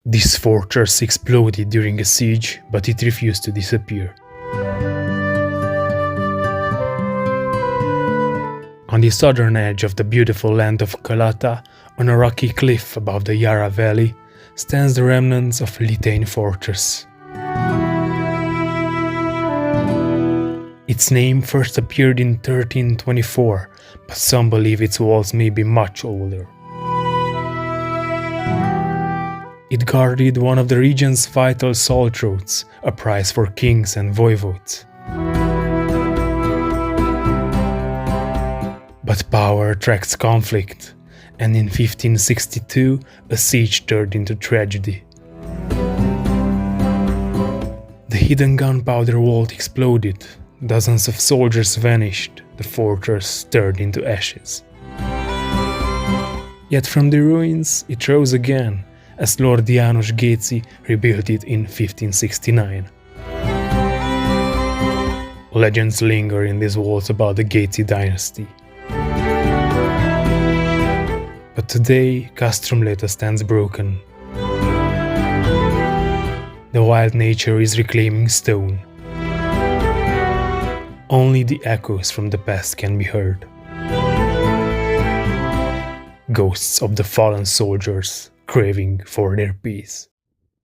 This fortress exploded during a siege, but it refused to disappear. On the southern edge of the beautiful Land of Călata, on a rocky cliff above the Yara Valley, stands the remnants of Liteni Fortress. Its name first appeared in 1324, but some believe its walls may be much older. It guarded one of the region's vital salt roads, a prize for kings and voivodes. But power attracts conflict, and in 1562 a siege turned into tragedy. The hidden gunpowder vault exploded, dozens of soldiers vanished, the fortress turned into ashes. Yet from the ruins it rose again, as Lord János Géczy rebuilt it in 1569. Legends linger in these walls about the Géczy dynasty. But today, Castrum Léta stands broken. The wild nature is reclaiming stone. Only the echoes from the past can be heard. Ghosts of the fallen soldiers craving for their peace.